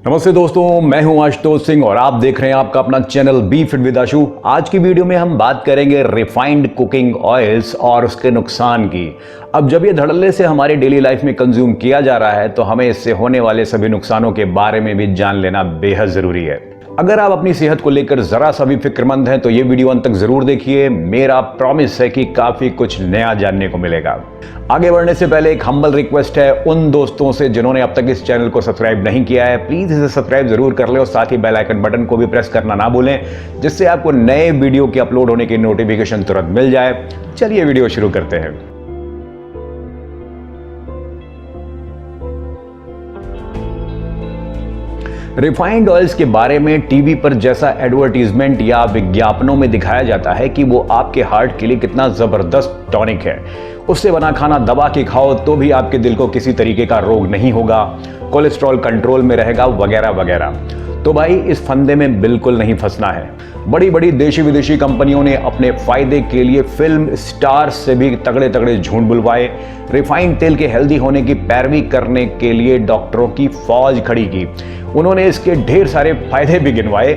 नमस्ते दोस्तों, मैं हूं आशुतोष सिंह और आप देख रहे हैं आपका अपना चैनल बी फिट विद आशु। आज की वीडियो में हम बात करेंगे रिफाइंड कुकिंग ऑयल्स और उसके नुकसान की। अब जब ये धड़ल्ले से हमारी डेली लाइफ में कंज्यूम किया जा रहा है तो हमें इससे होने वाले सभी नुकसानों के बारे में भी जान लेना बेहद जरूरी है। अगर आप अपनी सेहत को लेकर जरा सा भी फिक्रमंद हैं तो ये वीडियो अंत तक जरूर देखिए। मेरा प्रॉमिस है कि काफी कुछ नया जानने को मिलेगा। आगे बढ़ने से पहले एक हम्बल रिक्वेस्ट है उन दोस्तों से जिन्होंने अब तक इस चैनल को सब्सक्राइब नहीं किया है, प्लीज इसे सब्सक्राइब जरूर कर ले और साथ ही बेल आइकन बटन को भी प्रेस करना ना भूलें, जिससे आपको नए वीडियो के अपलोड होने की नोटिफिकेशन तुरंत मिल जाए। चलिए वीडियो शुरू करते हैं। रिफाइंड ऑयल्स के बारे में टीवी पर जैसा एडवर्टीजमेंट या विज्ञापनों में दिखाया जाता है कि वो आपके हार्ट के लिए कितना जबरदस्त टॉनिक है, उससे बना खाना दबा के खाओ तो भी आपके दिल को किसी तरीके का रोग नहीं होगा, कोलेस्ट्रॉल कंट्रोल में रहेगा, वगैरह वगैरह। तो भाई इस फंदे में बिल्कुल नहीं फंसना है। बड़ी बड़ी देशी विदेशी कंपनियों ने अपने फायदे के लिए फिल्म स्टार्स से भी तगड़े तगड़े झूठ बुलवाए, रिफाइंड तेल के हेल्दी होने की पैरवी करने के लिए डॉक्टरों की फौज खड़ी की। उन्होंने इसके ढेर सारे फायदे भी गिनवाए।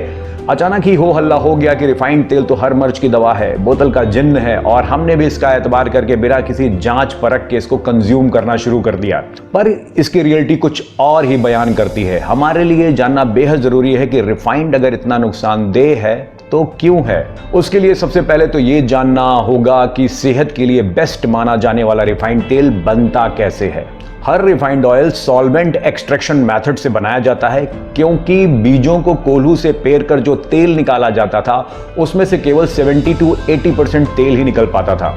अचानक ही हो हल्ला हो गया कि रिफाइंड तेल तो हर मर्ज की दवा है, बोतल का जिन्न है, और हमने भी इसका एतबार करके बिना किसी जांच परख के इसको कंज्यूम करना शुरू कर दिया। पर इसकी रियलिटी कुछ और ही बयान करती है। हमारे लिए जानना बेहद जरूरी है कि रिफाइंड अगर इतना नुकसानदेह है तो क्यों है। उसके लिए सबसे पहले तो ये जानना होगा कि सेहत के लिए बेस्ट माना जाने वाला रिफाइंड तेल बनता कैसे है। हर refined oil solvent extraction method से बनाया जाता है, क्योंकि बीजों को कोल्हू से पेर कर जो तेल निकाला जाता था उसमें से केवल 70 to 80% तेल ही निकल पाता था।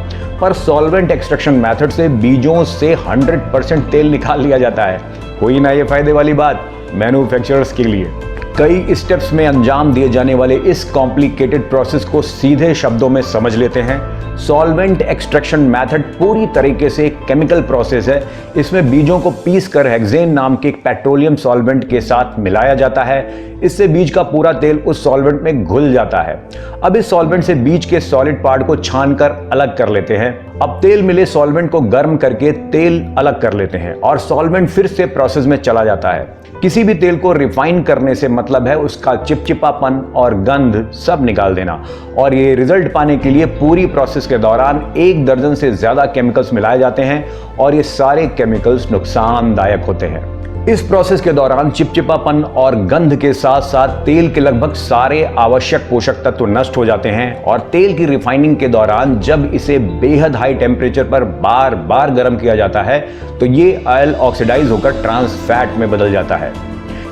पर सॉल्वेंट एक्सट्रैक्शन मेथड से बीजों से 100% तेल निकाल लिया जाता है। हुई ना ये फायदे वाली बात मैन्युफैक्चरर्स के लिए। कई स्टेप्स में अंजाम दिए जाने वाले इस कॉम्प्लिकेटेड प्रोसेस को सीधे शब्दों में समझ लेते हैं। सॉल्वेंट एक्सट्रैक्शन मेथड पूरी तरीके से केमिकल प्रोसेस है। इसमें बीजों को पीस कर हेक्सेन नाम के एक पेट्रोलियम सॉल्वेंट के साथ मिलाया जाता है। इससे बीज का पूरा तेल उस सॉल्वेंट में घुल जाता है। अब इस सॉल्वेंट से बीज के सॉलिड पार्ट को छानकर अलग कर लेते हैं। अब तेल मिले सॉल्वेंट को गर्म करके तेल अलग कर लेते हैं और सॉल्वेंट फिर से प्रोसेस में चला जाता है। किसी भी तेल को रिफाइन करने से मतलब है उसका चिपचिपापन और गंध सब निकाल देना, और ये रिजल्ट पाने के लिए पूरी प्रोसेस के दौरान 1 दर्जन से ज्यादा केमिकल्स मिलाए जाते हैं और ये सारे केमिकल्स नुकसानदायक होते हैं। इस प्रोसेस के दौरान चिपचिपापन और गंध के साथ साथ तेल के लगभग सारे आवश्यक पोषक तत्व नष्ट हो जाते हैं, और तेल की रिफाइनिंग के दौरान जब इसे बेहद हाई टेम्परेचर पर बार बार गर्म किया जाता है तो ये ऑयल ऑक्सीडाइज होकर ट्रांस फैट में बदल जाता है।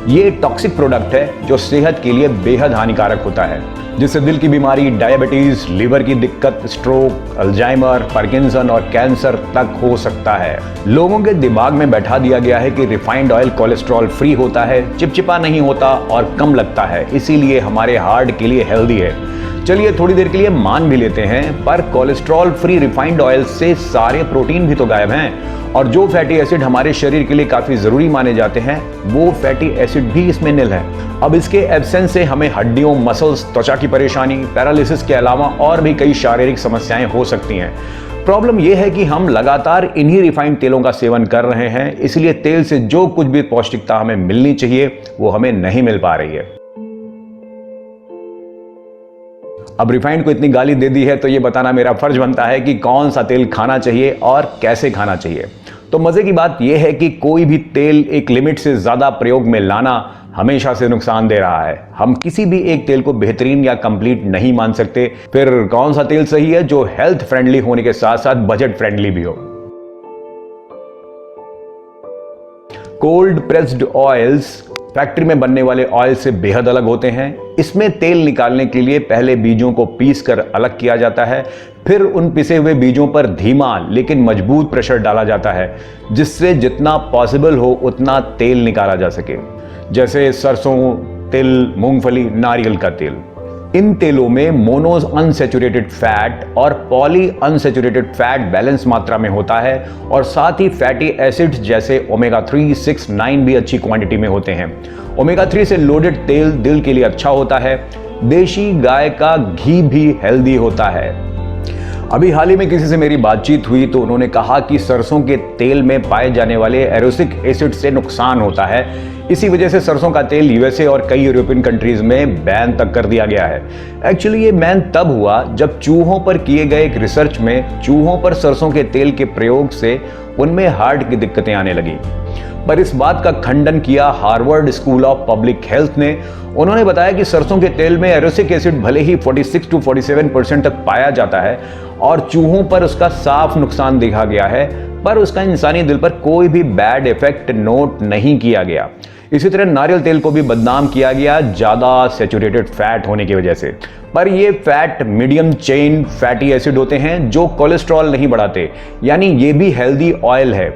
ये टॉक्सिक प्रोडक्ट है जो सेहत के लिए बेहद हानिकारक होता है, जिससे दिल की बीमारी, डायबिटीज, लिवर की दिक्कत, स्ट्रोक, अल्जाइमर, पार्किंसन और कैंसर तक हो सकता है। लोगों के दिमाग में बैठा दिया गया है कि रिफाइंड ऑयल कोलेस्ट्रॉल फ्री होता है, चिपचिपा नहीं होता और कम लगता है, इसीलिए हमारे हार्ट के लिए हेल्दी है। चलिए थोड़ी देर के लिए मान भी लेते हैं, पर कोलेस्ट्रॉल फ्री रिफाइंड ऑयल से सारे प्रोटीन भी तो गायब हैं, और जो फैटी एसिड हमारे शरीर के लिए काफी जरूरी माने जाते हैं वो फैटी एसिड भी इसमें निल है। अब इसके एब्सेंस से हमें हड्डियों, मसल्स, त्वचा की परेशानी, पैरालिसिस के अलावा और भी कई शारीरिक समस्याएं हो सकती हैं। प्रॉब्लम यह है कि हम लगातार इन्हीं रिफाइंड तेलों का सेवन कर रहे हैं, इसलिए तेल से जो कुछ भी पौष्टिकता हमें मिलनी चाहिए वो हमें नहीं मिल पा रही है। अब रिफाइंड को इतनी गाली दे दी है तो ये बताना मेरा फर्ज बनता है कि कौन सा तेल खाना चाहिए और कैसे खाना चाहिए। तो मजे की बात यह है कि कोई भी तेल एक लिमिट से ज्यादा प्रयोग में लाना हमेशा से नुकसान दे रहा है। हम किसी भी एक तेल को बेहतरीन या कंप्लीट नहीं मान सकते। फिर कौन सा तेल सही है जो हेल्थ फ्रेंडली होने के साथ साथ बजट फ्रेंडली भी हो। कोल्ड प्रेस्ड ऑयल्स फैक्ट्री में बनने वाले ऑयल से बेहद अलग होते हैं। इसमें तेल निकालने के लिए पहले बीजों को पीस कर अलग किया जाता है, फिर उन पिसे हुए बीजों पर धीमा लेकिन मजबूत प्रेशर डाला जाता है, जिससे जितना पॉसिबल हो उतना तेल निकाला जा सके, जैसे सरसों, तिल, मूंगफली, नारियल का तेल। इन तेलों में मोनो अनसैचुरेटेड फैट और पॉली अनसैचुरेटेड फैट बैलेंस मात्रा में होता है, और साथ ही फैटी एसिड्स जैसे ओमेगा 3, 6, 9 भी अच्छी क्वांटिटी में होते हैं। ओमेगा 3 से लोडेड तेल दिल के लिए अच्छा होता है। देशी गाय का घी भी हेल्दी होता है। अभी हाल ही में किसी से मेरी बातचीत हुई तो उन्होंने कहा कि सरसों के तेल में पाए जाने वाले एरोसिक एसिड से नुकसान होता है, इसी वजह से सरसों का तेल यूएसए और कई यूरोपियन कंट्रीज में बैन तक कर दिया गया है। एक्चुअली ये बैन तब हुआ जब चूहों पर किए गए एक रिसर्च में चूहों पर सरसों के तेल के प्रयोग से उनमें हार्ट की दिक्कतें आने लगी। पर इस बात का खंडन किया Harvard school of public health ने। उन्होंने बताया कि सरसों के तेल में एरोसिक एसिड भले ही 46 to 47% तक पाया जाता है और चूहों पर उसका साफ नुकसान देखा गया है, पर उसका इंसानी दिल पर कोई भी बैड इफेक्ट नोट नहीं किया गया। इसी तरह नारियल तेल को भी बदनाम किया गया ज्यादा सैचुरेटेड फैट होने की वजह से, पर ये fat medium chain fatty acid होते हैं जो कोलेस्ट्रॉल नहीं बढ़ाते, यानी ये भी हेल्दी ऑयल है।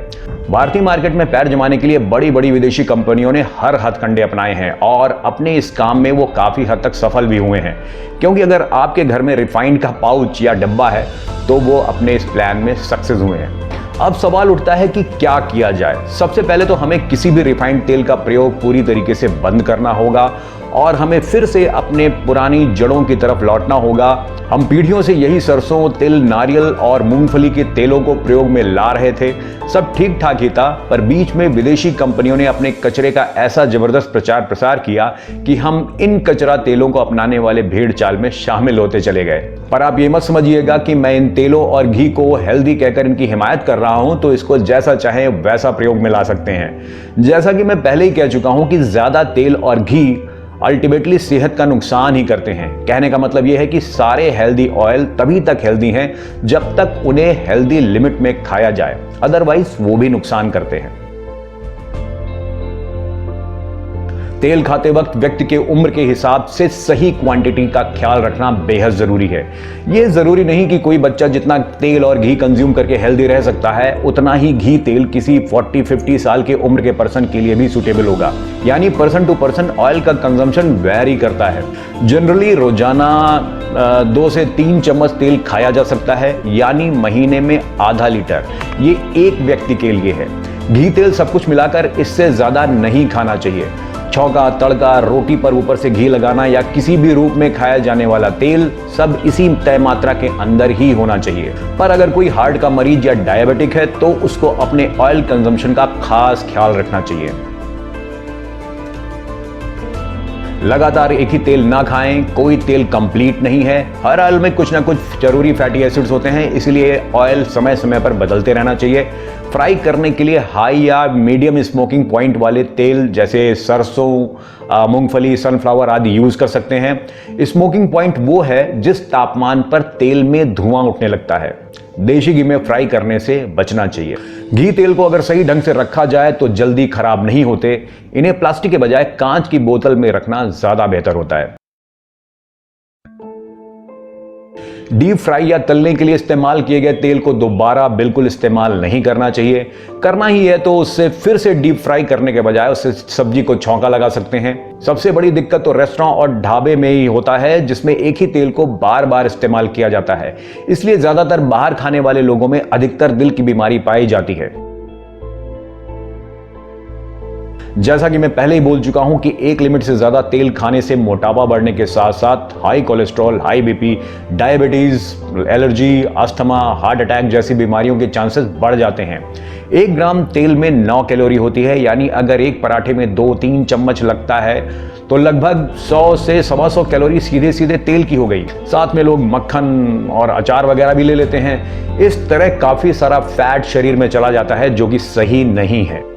भारतीय मार्केट में पैर जमाने के लिए बड़ी बड़ी विदेशी कंपनियों ने हर हथकंडे अपनाए हैं और अपने इस काम में वो काफी हद तक सफल भी हुए हैं, क्योंकि अगर आपके घर में रिफाइंड का पाउच या डब्बा है तो वो अपने इस प्लान में सक्सेस हुए हैं। अब सवाल उठता है कि क्या किया जाए। सबसे पहले तो हमें किसी भी रिफाइंड तेल का प्रयोग पूरी तरीके से बंद करना होगा और हमें फिर से अपने पुरानी जड़ों की तरफ लौटना होगा। हम पीढ़ियों से यही सरसों, तिल, नारियल और मूंगफली के तेलों को प्रयोग में ला रहे थे। सब ठीक ठाक ही था, पर बीच में विदेशी कंपनियों ने अपने कचरे का ऐसा जबरदस्त प्रचार प्रसार किया कि हम इन कचरा तेलों को अपनाने वाले भेड़ चाल में शामिल होते चले गए। पर आप ये मत समझिएगा कि मैं इन तेलों और घी को हेल्दी कहकर इनकी हिमायत कर रहा हूं, तो इसको जैसा चाहे वैसा प्रयोग में ला सकते हैं। जैसा कि मैं पहले ही कह चुका हूं कि ज्यादा तेल और घी अल्टीमेटली सेहत का नुकसान ही करते हैं। कहने का मतलब यह है कि सारे हेल्दी ऑयल तभी तक हेल्दी हैं जब तक उन्हें हेल्दी लिमिट में खाया जाए, अदरवाइज वो भी नुकसान करते हैं। तेल खाते वक्त व्यक्ति के उम्र के हिसाब से सही क्वांटिटी का ख्याल रखना बेहद जरूरी है। यह जरूरी नहीं कि कोई बच्चा जितना तेल और घी कंज्यूम करके हेल्दी रह सकता है, उतना ही घी तेल किसी 40-50 साल के उम्र के पर्सन के लिए भी सूटेबल होगा। यानी पर्सन टू पर्सन ऑयल का कंजम्पशन वेरी करता है। जनरली रोजाना 2 से 3 चम्मच तेल खाया जा सकता है, यानी महीने में आधा लीटर। ये एक व्यक्ति के लिए है। घी तेल सब कुछ मिलाकर इससे ज्यादा नहीं खाना चाहिए। छौंका, तड़का, रोटी पर ऊपर से घी लगाना या किसी भी रूप में खाया जाने वाला तेल सब इसी तय मात्रा के अंदर ही होना चाहिए। पर अगर कोई हार्ट का मरीज या डायबिटिक है तो उसको अपने ऑयल कंजम्पशन का खास ख्याल रखना चाहिए। लगातार एक ही तेल ना खाएं, कोई तेल कंप्लीट नहीं है। हर ऑयल में कुछ ना कुछ जरूरी फैटी एसिड्स होते हैं, इसलिए ऑयल समय समय पर बदलते रहना चाहिए। फ्राई करने के लिए हाई या मीडियम स्मोकिंग पॉइंट वाले तेल जैसे सरसों, मूंगफली, सनफ्लावर आदि यूज कर सकते हैं। स्मोकिंग पॉइंट वो है जिस तापमान पर तेल में धुआं उठने लगता है। देशी घी में फ्राई करने से बचना चाहिए। घी तेल को अगर सही ढंग से रखा जाए तो जल्दी खराब नहीं होते। इन्हें प्लास्टिक के बजाय कांच की बोतल में रखना ज्यादा बेहतर होता है। डीप फ्राई या तलने के लिए इस्तेमाल किए गए तेल को दोबारा बिल्कुल इस्तेमाल नहीं करना चाहिए। करना ही है तो उससे फिर से डीप फ्राई करने के बजाय उससे सब्जी को छौंका लगा सकते हैं। सबसे बड़ी दिक्कत तो रेस्टोरेंट और ढाबे में ही होता है, जिसमें एक ही तेल को बार बार इस्तेमाल किया जाता है। इसलिए ज्यादातर बाहर खाने वाले लोगों में अधिकतर दिल की बीमारी पाई जाती है। जैसा कि मैं पहले ही बोल चुका हूं कि एक लिमिट से ज्यादा तेल खाने से मोटापा बढ़ने के साथ साथ high cholesterol, high BP, diabetes, allergy, asthma, heart attack जैसी बीमारियों के चांसेस बढ़ जाते हैं। 1 ग्राम तेल में 9 कैलोरी होती है, यानी अगर एक पराठे में 2-3 चम्मच लगता है तो लगभग 100 से 125 कैलोरी सीधे सीधे तेल की हो गई। साथ में लोग मक्खन और अचार वगैरह भी ले लेते हैं। इस तरह काफी सारा फैट शरीर में चला जाता है, जो कि सही नहीं है।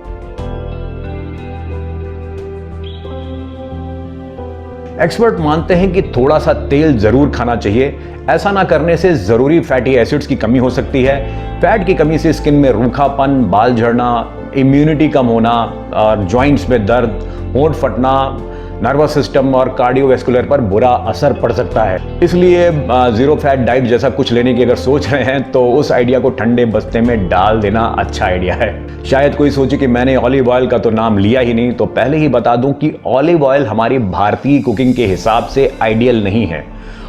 एक्सपर्ट मानते हैं कि थोड़ा सा तेल जरूर खाना चाहिए। ऐसा ना करने से जरूरी फैटी एसिड्स की कमी हो सकती है। फैट की कमी से स्किन में रूखापन, बाल झड़ना, इम्यूनिटी कम होना और जॉइंट्स में दर्द, होंठ फटना, नर्वस सिस्टम और कार्डियोवैस्कुलर पर बुरा असर पड़ सकता है। इसलिए जीरो फैट डाइट जैसा कुछ लेने की अगर सोच रहे हैं तो उस आइडिया को ठंडे बस्ते में डाल देना अच्छा आइडिया है। शायद कोई सोचे कि मैंने ऑलिव ऑयल का तो नाम लिया ही नहीं, तो पहले ही बता दूं कि ऑलिव ऑयल हमारी भारतीय कुकिंग के हिसाब से आइडियल नहीं है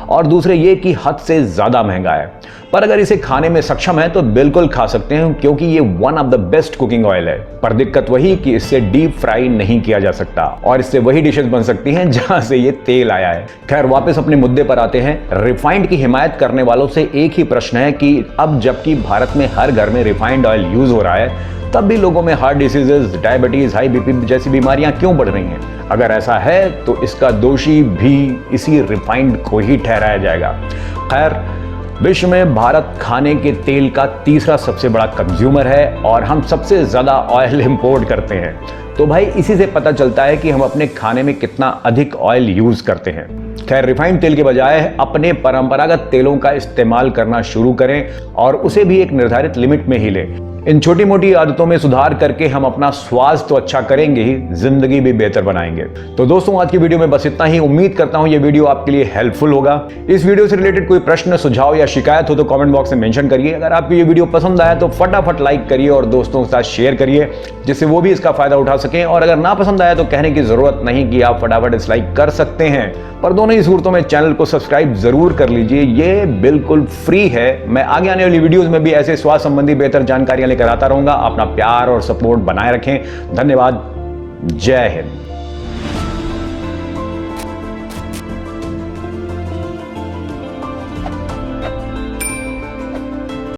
और दूसरे ये कि हद से ज्यादा महंगा है। पर अगर इसे खाने में सक्षम है तो बिल्कुल खा सकते हैं, क्योंकि ये one of the best cooking oil है। पर दिक्कत वही कि इससे डीप फ्राई नहीं किया जा सकता और इससे वही डिशेस बन सकती हैं जहां से ये तेल आया है। खैर, वापस अपने मुद्दे पर आते हैं। रिफाइंड की हिमायत करने वालों से एक ही प्रश्न है कि अब जबकि भारत में हर घर में रिफाइंड ऑयल यूज हो रहा है, तब भी लोगों में heart diseases, diabetes, high BP जैसी बीमारियां क्यों बढ़ रही हैं? अगर ऐसा है तो इसका दोषी भी इसी रिफाइंड को ही ठहराया जाएगा। खैर, विश्व में भारत खाने के तेल का तीसरा सबसे बड़ा कंज्यूमर है और हम सबसे ज्यादा ऑयल इंपोर्ट करते हैं। तो भाई, इसी से पता चलता है कि हम अपने खाने में कितना अधिक ऑयल यूज करते हैं। खैर, रिफाइंड तेल के बजाय अपने परंपरागत तेलों का इस्तेमाल करना शुरू करें और उसे भी एक निर्धारित लिमिट में ही लें। इन छोटी मोटी आदतों में सुधार करके हम अपना स्वास्थ्य तो अच्छा करेंगे ही, जिंदगी भी बेहतर बनाएंगे। तो दोस्तों, आज की वीडियो में बस इतना ही। उम्मीद करता हूं ये वीडियो आपके लिए हेल्पफुल होगा। इस वीडियो से रिलेटेड कोई प्रश्न, सुझाव या शिकायत हो तो कमेंट बॉक्स में मेंशन करिए। अगर आपको ये वीडियो पसंद आया तो फटाफट लाइक करिए और दोस्तों के साथ शेयर करिए, जिससे वो भी इसका फायदा उठा सकें। और अगर ना पसंद आया तो कहने की जरूरत नहीं कि आप फटाफट डिसलाइक कर सकते हैं, पर दोनों ही सूरतों में चैनल को सब्सक्राइब जरूर कर लीजिए। ये बिल्कुल फ्री है। मैं आगे आने वाली वीडियोस में भी ऐसे स्वास्थ्य संबंधी बेहतर जानकारियां लेकर आता रहूंगा। अपना प्यार और सपोर्ट बनाए रखें। धन्यवाद। जय हिंद।